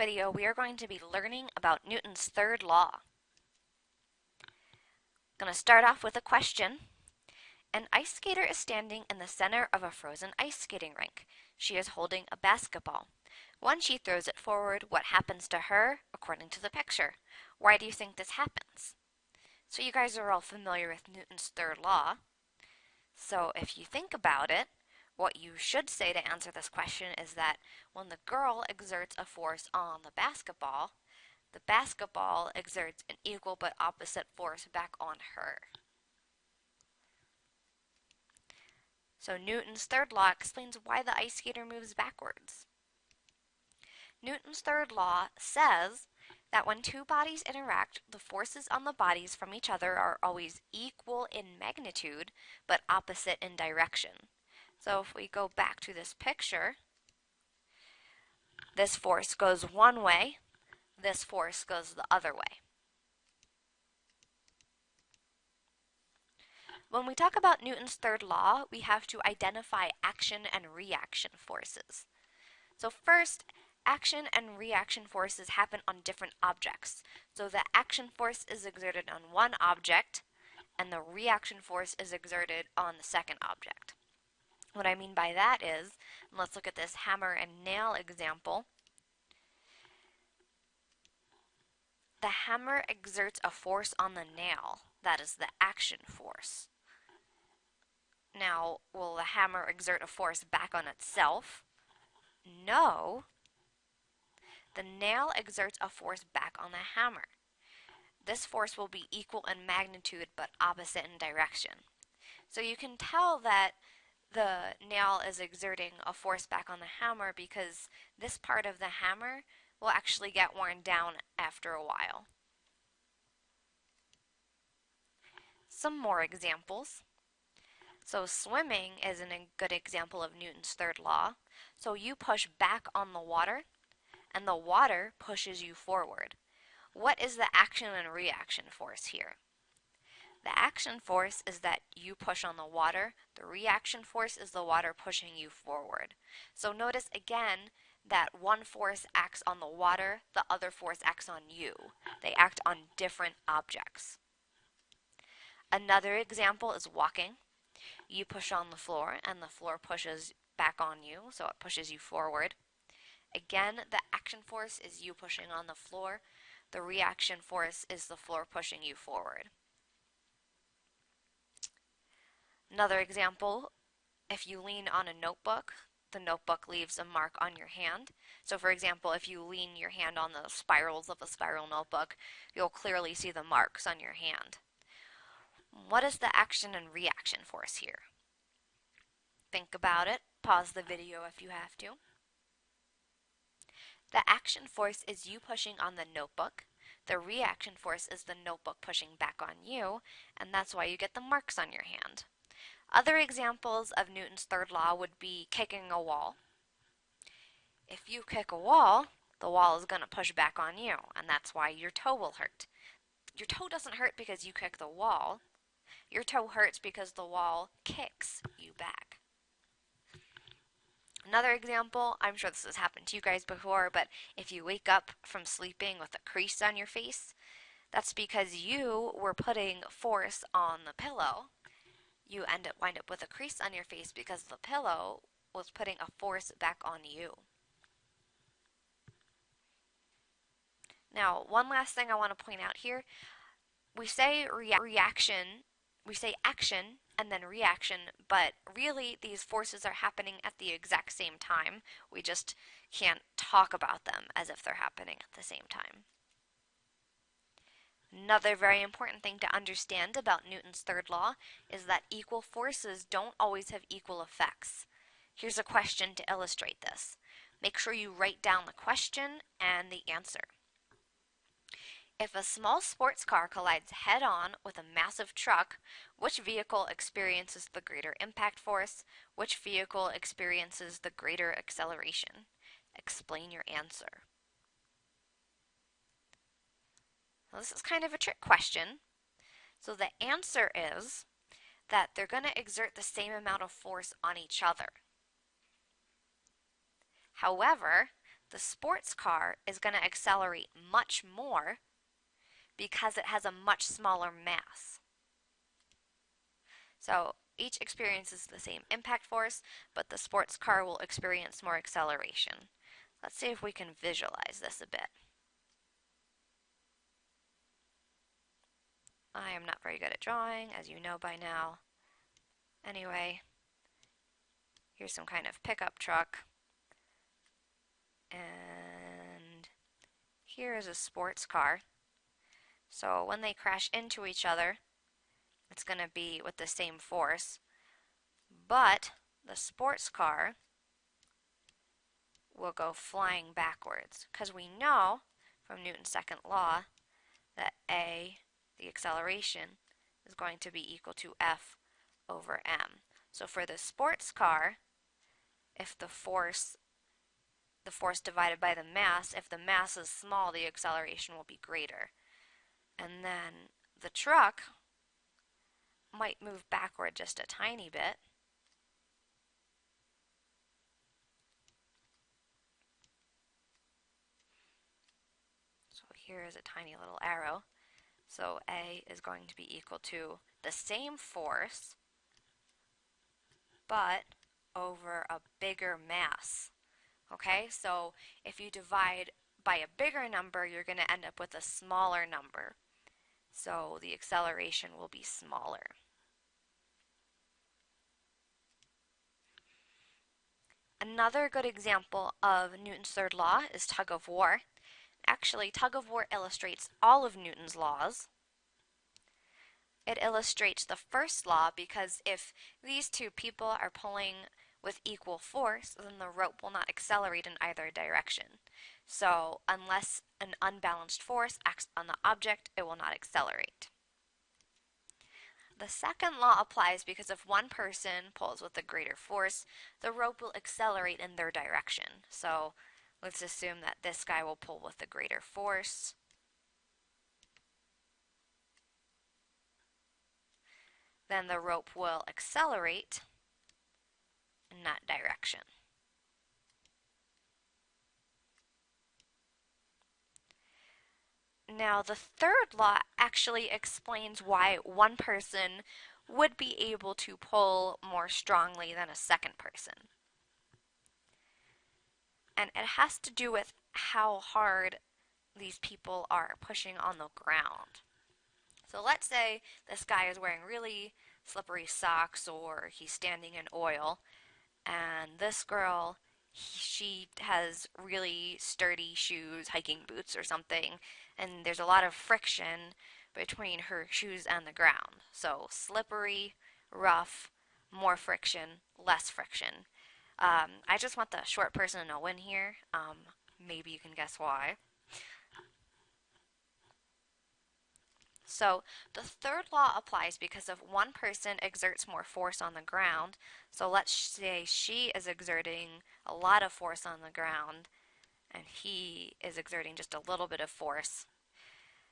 video, we are going to be learning about Newton's third law. I'm going to start off with a question. An ice skater is standing in the center of a frozen ice skating rink. She is holding a basketball. When she throws it forward, what happens to her according to the picture? Why do you think this happens? So you guys are all familiar with Newton's third law. So if you think about it, what you should say to answer this question is that when the girl exerts a force on the basketball exerts an equal but opposite force back on her. So Newton's third law explains why the ice skater moves backwards. Newton's third law says that when two bodies interact, the forces on the bodies from each other are always equal in magnitude but opposite in direction. So if we go back to this picture, this force goes one way, this force goes the other way. When we talk about Newton's third law, we have to identify action and reaction forces. So first, action and reaction forces happen on different objects. So the action force is exerted on one object, and the reaction force is exerted on the second object. What I mean by that is, let's look at this hammer and nail example. The hammer exerts a force on the nail. That is the action force. Now, will the hammer exert a force back on itself? No. The nail exerts a force back on the hammer. This force will be equal in magnitude but opposite in direction. So you can tell that the nail is exerting a force back on the hammer because this part of the hammer will actually get worn down after a while. Some more examples. So swimming is a good example of Newton's third law. So you push back on the water, and the water pushes you forward. What is the action and reaction force here? The action force is that you push on the water. The reaction force is the water pushing you forward. So notice again that one force acts on the water, the other force acts on you. They act on different objects. Another example is walking. You push on the floor and the floor pushes back on you, so it pushes you forward. Again, the action force is you pushing on the floor. The reaction force is the floor pushing you forward. Another example, if you lean on a notebook, the notebook leaves a mark on your hand. So for example, if you lean your hand on the spirals of a spiral notebook, you'll clearly see the marks on your hand. What is the action and reaction force here? Think about it. Pause the video if you have to. The action force is you pushing on the notebook. The reaction force is the notebook pushing back on you, and that's why you get the marks on your hand. Other examples of Newton's third law would be kicking a wall. If you kick a wall, the wall is going to push back on you, and that's why your toe will hurt. Your toe doesn't hurt because you kick the wall. Your toe hurts because the wall kicks you back. Another example, I'm sure this has happened to you guys before, but if you wake up from sleeping with a crease on your face, that's because you were putting force on the pillow. You wind up with a crease on your face because the pillow was putting a force back on you. Now, one last thing I want to point out here. We say we say action and then reaction, but really these forces are happening at the exact same time. We just can't talk about them as if they're happening at the same time. Another very important thing to understand about Newton's third law is that equal forces don't always have equal effects. Here's a question to illustrate this. Make sure you write down the question and the answer. If a small sports car collides head-on with a massive truck, which vehicle experiences the greater impact force? Which vehicle experiences the greater acceleration? Explain your answer. Well, this is kind of a trick question. So the answer is that they're going to exert the same amount of force on each other. However, The sports car is going to accelerate much more because it has a much smaller mass. So each experiences the same impact force, but the sports car will experience more acceleration. Let's see if we can visualize this a bit. I am not very good at drawing, as you know by now. Anyway, here's some kind of pickup truck. And here is a sports car. So when they crash into each other, it's going to be with the same force. But the sports car will go flying backwards, because we know from Newton's second law that A, the acceleration, is going to be equal to F over m. So for the sports car, if the force divided by the mass, if the mass is small, the acceleration will be greater. And then the truck might move backward just a tiny bit. So here is a tiny little arrow. So A is going to be equal to the same force, but over a bigger mass. Okay, so if you divide by a bigger number, you're going to end up with a smaller number. So the acceleration will be smaller. Another good example of Newton's third law is tug of war. Actually, tug of war illustrates all of Newton's laws. It illustrates the first law because if these two people are pulling with equal force, then the rope will not accelerate in either direction. So unless an unbalanced force acts on the object, it will not accelerate. The second law applies because if one person pulls with a greater force, the rope will accelerate in their direction. So let's assume that this guy will pull with a greater force. Then the rope will accelerate in that direction. Now, the third law actually explains why one person would be able to pull more strongly than a second person. And it has to do with how hard these people are pushing on the ground. So let's say this guy is wearing really slippery socks or he's standing in oil, and this girl, she has really sturdy shoes, hiking boots or something, and there's a lot of friction between her shoes and the ground. So slippery, rough, more friction, less friction. I just want the short person to win here. Maybe you can guess why. So the third law applies because if one person exerts more force on the ground, so let's say she is exerting a lot of force on the ground and he is exerting just a little bit of force,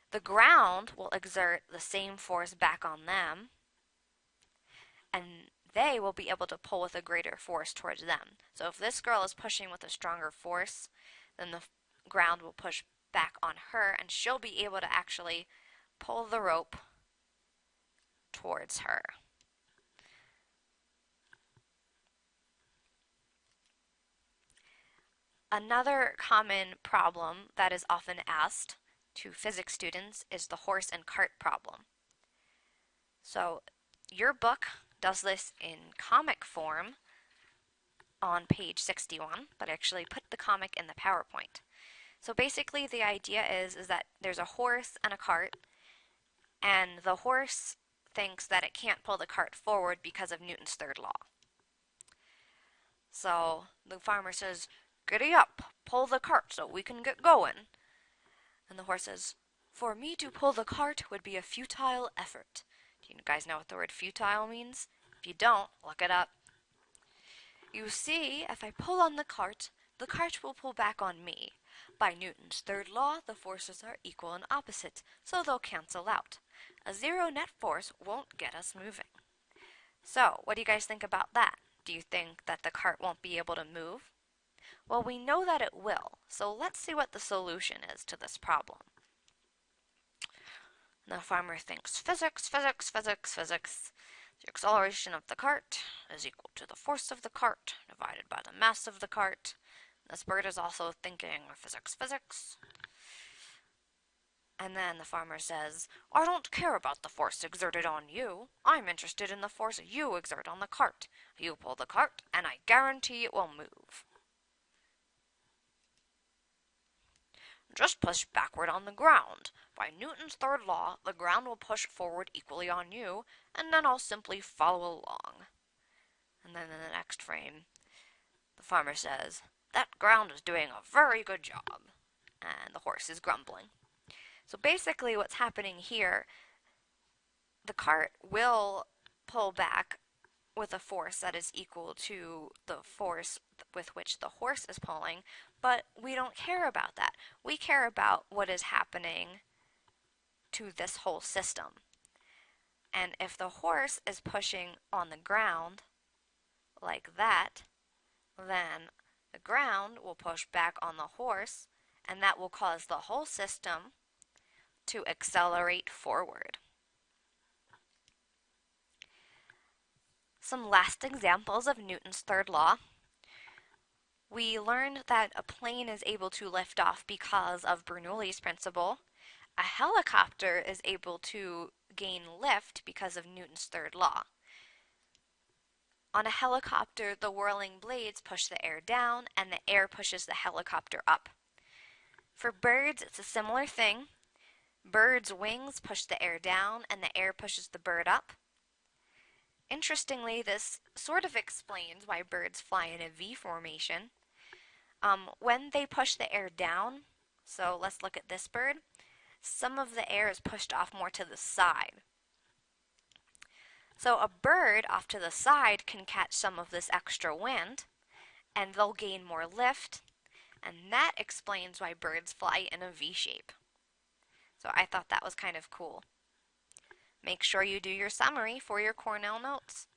the ground will exert the same force back on them, and they will be able to pull with a greater force towards them. So if this girl is pushing with a stronger force, then the ground will push back on her, and she'll be able to actually pull the rope towards her. Another common problem that is often asked to physics students is the horse and cart problem. So your book does this in comic form on page 61, but I actually put the comic in the PowerPoint. So basically the idea is that there's a horse and a cart, and the horse thinks that it can't pull the cart forward because of Newton's third law. So the farmer says, "Giddy up, pull the cart so we can get going." And the horse says, "For me to pull the cart would be a futile effort." Do you guys know what the word futile means? If you don't, look it up. "You see, if I pull on the cart will pull back on me. By Newton's third law, the forces are equal and opposite, so they'll cancel out. A zero net force won't get us moving." So, what do you guys think about that? Do you think that the cart won't be able to move? Well, we know that it will, so let's see what the solution is to this problem. The farmer thinks, physics, physics, physics, physics. The acceleration of the cart is equal to the force of the cart divided by the mass of the cart. This bird is also thinking, physics, physics. And then the farmer says, I don't care about the force exerted on you. I'm interested in the force you exert on the cart. You pull the cart, and I guarantee it will move. Just push backward on the ground. By Newton's third law, the ground will push forward equally on you, and then I'll simply follow along. And then in the next frame, the farmer says, that ground is doing a very good job. And the horse is grumbling. So basically what's happening here, the cart will pull back with a force that is equal to the force with which the horse is pulling, but we don't care about that. We care about what is happening to this whole system. And if the horse is pushing on the ground like that, then the ground will push back on the horse, and that will cause the whole system to accelerate forward. Some last examples of Newton's third law. We learned that a plane is able to lift off because of Bernoulli's principle. A helicopter is able to gain lift because of Newton's third law. On a helicopter, the whirling blades push the air down and the air pushes the helicopter up. For birds, it's a similar thing. Birds' wings push the air down and the air pushes the bird up. Interestingly, this sort of explains why birds fly in a V formation. When they push the air down, so let's look at this bird, some of the air is pushed off more to the side. So a bird off to the side can catch some of this extra wind, and they'll gain more lift, and that explains why birds fly in a V shape. So I thought that was kind of cool. Make sure you do your summary for your Cornell notes.